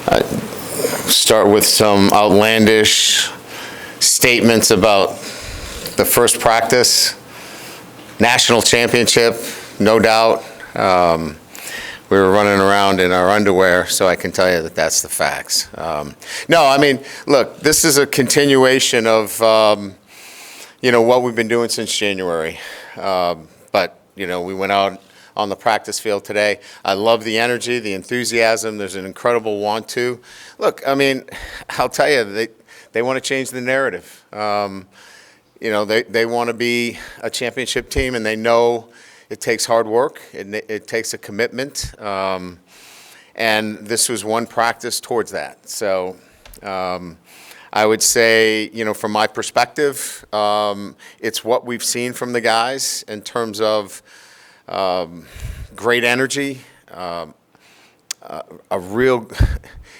Start with some outlandish statements about the first practice. National championship, no doubt. We were running around in our underwear, so I can tell you that that's the facts. No, I mean, look, this is a continuation of, what we've been doing since January. But, we went out on the practice field today. I love the energy, the enthusiasm. There's an incredible want to. Look, I mean, I'll tell you, they want to change the narrative. They want to be a championship team, and they know it takes hard work. It takes a commitment. And this was one practice towards that. So I would say, from my perspective, it's what we've seen from the guys in terms of great energy, a real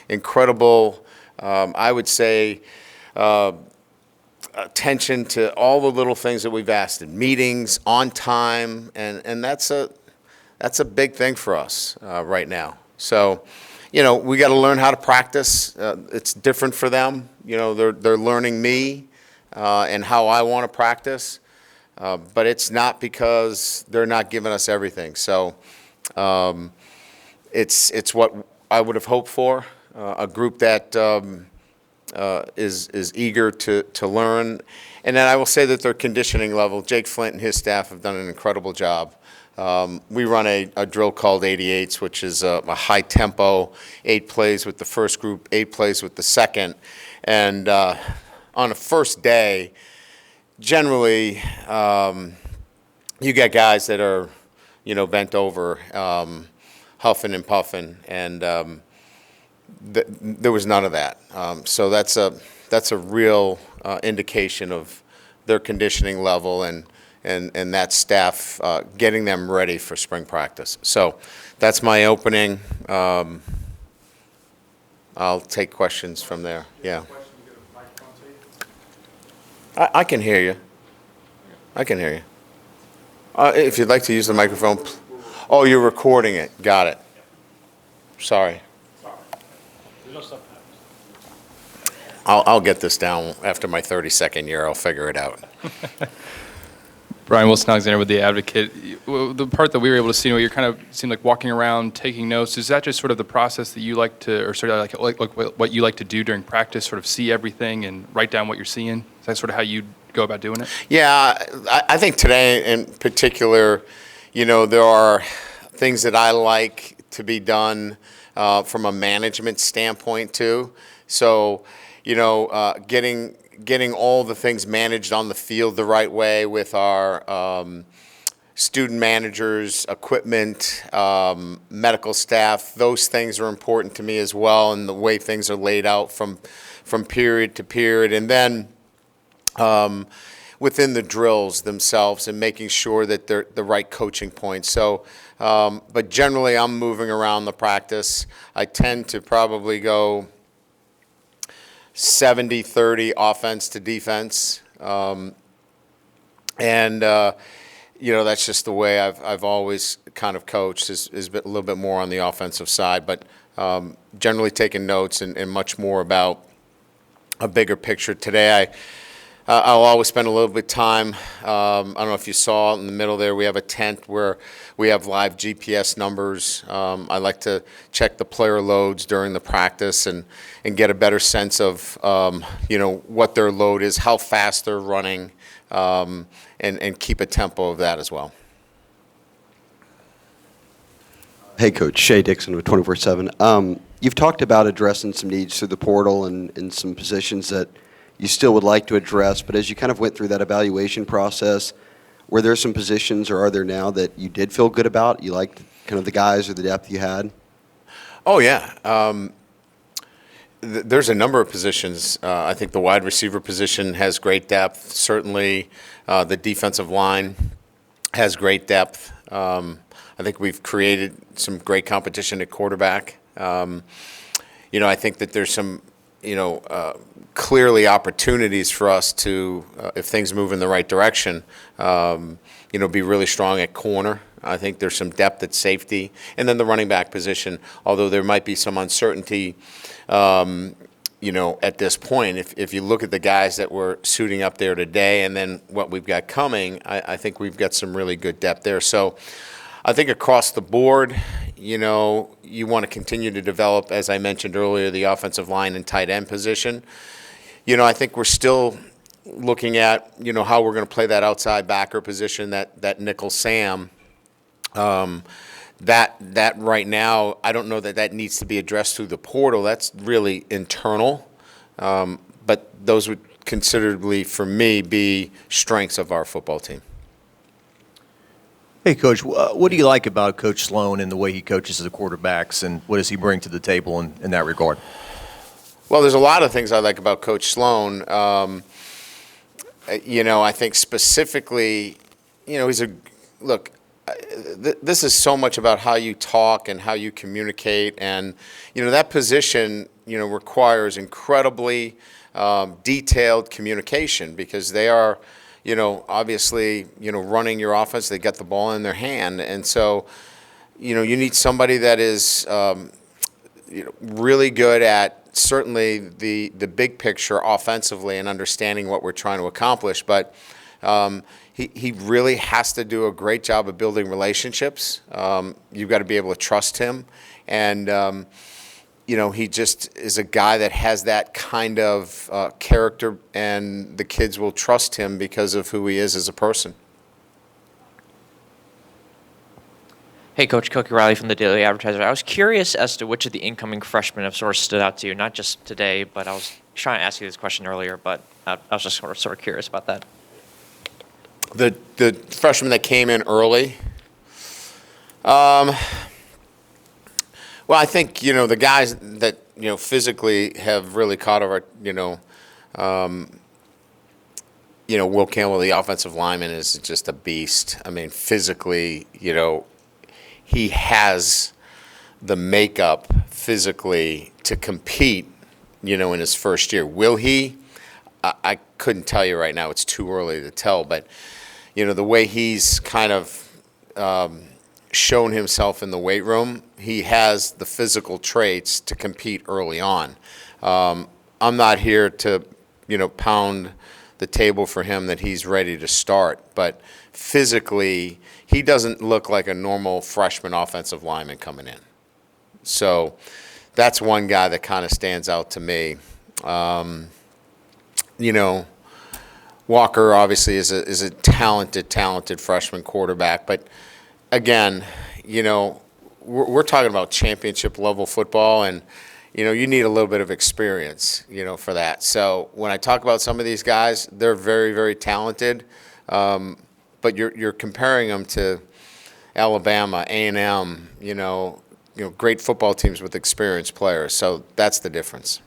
incredible, I would say, attention to all the little things that we've asked in meetings, on time, and that's a big thing for us right now. So, we got to learn how to practice. It's different for them. They're learning me and how I want to practice. But it's not because they're not giving us everything. So it's what I would have hoped for, a group that is eager to learn. And then I will say that their conditioning level, Jake Flint and his staff have done an incredible job. We run a drill called 88s, which is a high tempo, 8 plays with the first group, 8 plays with the second. And on the first day, generally, you get guys that are, bent over, huffing and puffing, and there was none of that. So that's a real indication of their conditioning level and that staff getting them ready for spring practice. So that's my opening. I'll take questions from there. Yeah. I can hear you. I can hear you. If you'd like to use the microphone. Oh, you're recording it. Got it. Sorry. I'll get this down after my 32nd year. I'll figure it out. Brian Wilson Alexander with The Advocate. The part that we were able to see, you're kind of seemed like walking around, taking notes. Is that just sort of the process that you like to, or sort of like what you like to do during practice, sort of see everything and write down what you're seeing? Is that sort of how you go about doing it? Yeah, I think today in particular, there are things that I like to be done from a management standpoint too. So, getting all the things managed on the field the right way with our student managers, equipment, medical staff. Those things are important to me as well, and the way things are laid out from period to period. And then within the drills themselves and making sure that they're the right coaching points. So, but generally I'm moving around the practice. I tend to probably go 70-30 offense to defense. That's just the way I've always kind of coached, is a little bit more on the offensive side, but generally taking notes and much more about a bigger picture. Today, I'll always spend a little bit of time. I don't know if you saw in the middle there, we have a tent where we have live GPS numbers. I like to check the player loads during the practice and get a better sense of, what their load is, how fast they're running, and keep a tempo of that as well. Hey, Coach. Shea Dixon with 24/7. You've talked about addressing some needs through the portal and some positions that you still would like to address, but as you kind of went through that evaluation process, were there some positions, or are there now, that you did feel good about? You liked kind of the guys or the depth you had? Oh, yeah. There's a number of positions. I think the wide receiver position has great depth. Certainly the defensive line has great depth. I think we've created some great competition at quarterback. I think that there's some, clearly opportunities for us to, if things move in the right direction, be really strong at corner. I think there's some depth at safety. And then the running back position, although there might be some uncertainty, at this point, if you look at the guys that were suiting up there today and then what we've got coming, I think we've got some really good depth there. So I think across the board, you want to continue to develop, as I mentioned earlier, the offensive line and tight end position. I think we're still looking at, how we're going to play that outside backer position, that nickel Sam. That right now, I don't know that needs to be addressed through the portal. That's really internal. But those would considerably, for me, be strengths of our football team. Hey, Coach, what do you like about Coach Sloan and the way he coaches the quarterbacks, and what does he bring to the table in that regard? Well, there's a lot of things I like about Coach Sloan. I think specifically, this is so much about how you talk and how you communicate. And, that position, requires incredibly detailed communication because they are, obviously, running your offense. They got the ball in their hand. And so, you need somebody that is, really good at certainly the big picture offensively and understanding what we're trying to accomplish. But he really has to do a great job of building relationships. You've got to be able to trust him. And, he just is a guy that has that kind of character, and the kids will trust him because of who he is as a person. Hey, Coach, Cookie Riley from the Daily Advertiser. I was curious as to which of the incoming freshmen have sort of stood out to you, not just today, but I was trying to ask you this question earlier, but I was just sort of curious about that. The freshmen that came in early, well, I think, the guys that, physically have really caught our, Will Campbell, the offensive lineman, is just a beast. I mean, physically, he has the makeup physically to compete, in his first year. Will he? I couldn't tell you right now. It's too early to tell. But, the way he's kind of shown himself in the weight room, he has the physical traits to compete early on. I'm not here to, pound the table for him that he's ready to start. But physically, he doesn't look like a normal freshman offensive lineman coming in. So that's one guy that kind of stands out to me. Walker obviously is a talented freshman quarterback. But again, we're talking about championship level football, and you need a little bit of experience, for that. So when I talk about some of these guys, they're very, very talented. But you're comparing them to Alabama, A&M, great football teams with experienced players. So that's the difference.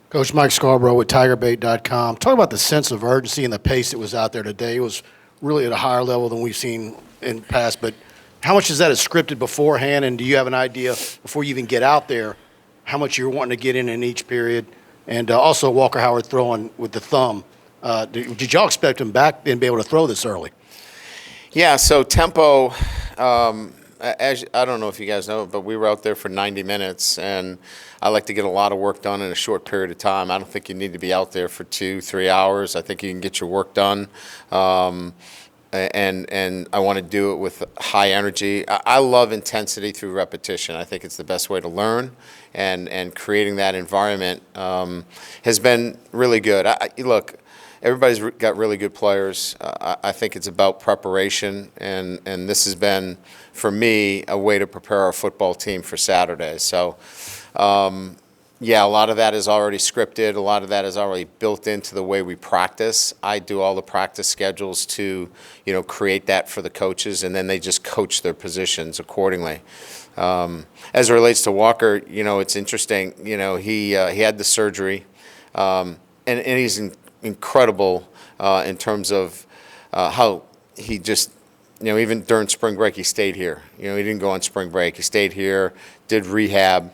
Coach Mike Scarborough with TigerBait.com. Talk about the sense of urgency and the pace that was out there today. It was really at a higher level than we've seen in the past. But how much is that scripted beforehand, and do you have an idea before you even get out there how much you're wanting to get in each period? And also Walker Howard throwing with the thumb. Did y'all expect him back and be able to throw this early? Yeah, so tempo, as I don't know if you guys know, but we were out there for 90 minutes, and I like to get a lot of work done in a short period of time. I don't think you need to be out there for 2-3 hours. I think you can get your work done, and I want to do it with high energy. I love intensity through repetition. I think it's the best way to learn, and creating that environment has been really good. Look, everybody's got really good players. I think it's about preparation, and this has been, for me, a way to prepare our football team for Saturday. So, yeah, a lot of that is already scripted. A lot of that is already built into the way we practice. I do all the practice schedules to, create that for the coaches, and then they just coach their positions accordingly. As it relates to Walker, it's interesting. He had the surgery, and he's incredible in terms of how he just, even during spring break, he stayed here. He didn't go on spring break. He stayed here, did rehab.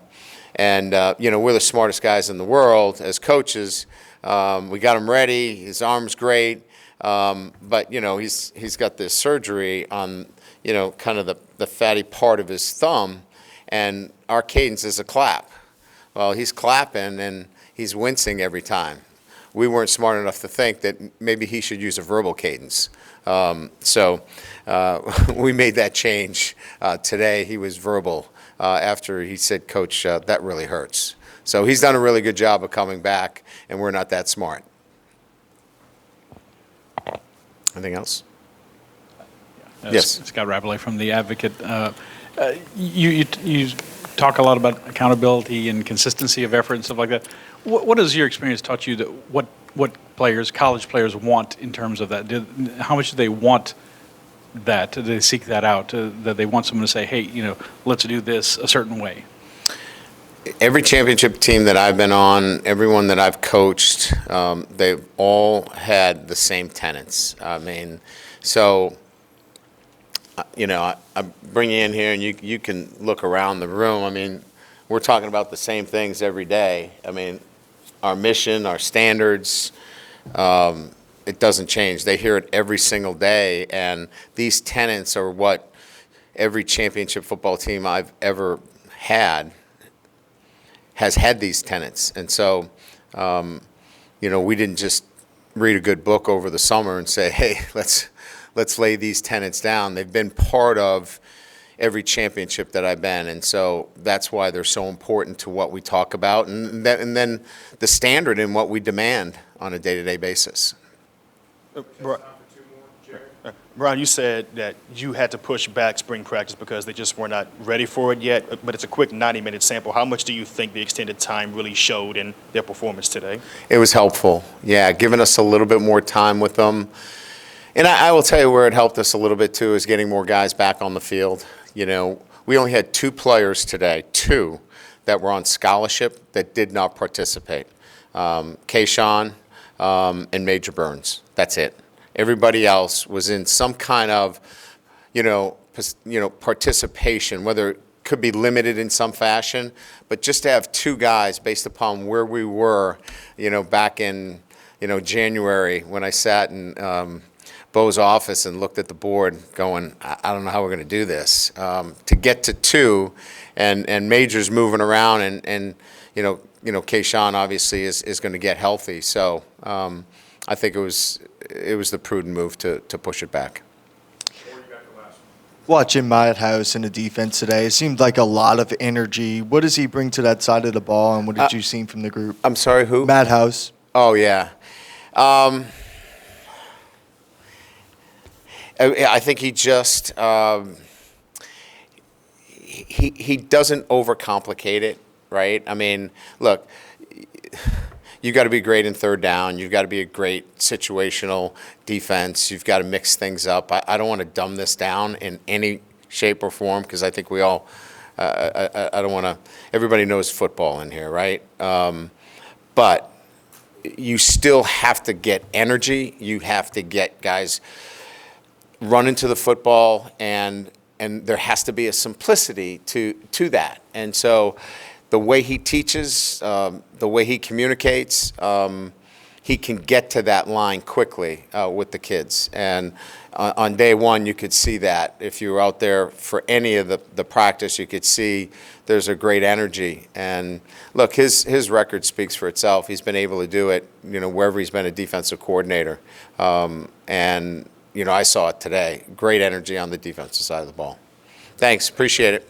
And, we're the smartest guys in the world as coaches. We got him ready. His arm's great. But, he's got this surgery on, kind of the fatty part of his thumb, and our cadence is a clap. Well, he's clapping and he's wincing every time. We weren't smart enough to think that maybe he should use a verbal cadence. So we made that change today. He was verbal after he said, "Coach, that really hurts." So he's done a really good job of coming back, and we're not that smart. Anything else? Yes. Scott Rappley from The Advocate. You talk a lot about accountability and consistency of effort and stuff like that. What has your experience taught you that what players, college players, want in terms of that? How much do they want that? Do they seek that out? That they want someone to say, hey, let's do this a certain way? Every championship team that I've been on, everyone that I've coached, they've all had the same tenets. I mean, so, I bring you in here and you can look around the room. I mean, we're talking about the same things every day. I mean, our mission, our standards, it doesn't change. They hear it every single day, and these tenets are what every championship football team I've ever had has had these tenets. And so, we didn't just read a good book over the summer and say, hey, let's lay these tenets down. They've been part of every championship that I've been, and so that's why they're so important to what we talk about, and then the standard in what we demand on a day-to-day basis. Brian, you said that you had to push back spring practice because they just were not ready for it yet, but it's a quick 90-minute sample. How much do you think the extended time really showed in their performance today? It was helpful, yeah, giving us a little bit more time with them. And I will tell you where it helped us a little bit too is getting more guys back on the field. We only had 2 players today, 2, that were on scholarship that did not participate. Kayshawn and Major Burns. That's it. Everybody else was in some kind of, participation, whether it could be limited in some fashion, but just to have 2 guys based upon where we were, back in, January when I sat in Bo's office and looked at the board going, I don't know how we're going to do this. To get to 2 and Major's moving around and Kayshawn obviously is going to get healthy. So I think it was the prudent move to push it back. Watching Matt House in the defense today, it seemed like a lot of energy. What does he bring to that side of the ball, and what did you see from the group? I'm sorry, who? Matt House. Oh, yeah. I think he just he doesn't overcomplicate it, right? I mean, look, you got to be great in third down. You've got to be a great situational defense. You've got to mix things up. I don't want to dumb this down in any shape or form because I think we all I don't want to. Everybody knows football in here, right? But you still have to get energy. You have to get guys run into the football, and there has to be a simplicity to that. And so the way he teaches, the way he communicates, he can get to that line quickly with the kids. And on day one, you could see that. If you were out there for any of the practice, you could see there's a great energy. And look, his record speaks for itself. He's been able to do it, wherever he's been a defensive coordinator. And I saw it today. Great energy on the defensive side of the ball. Thanks. Appreciate it.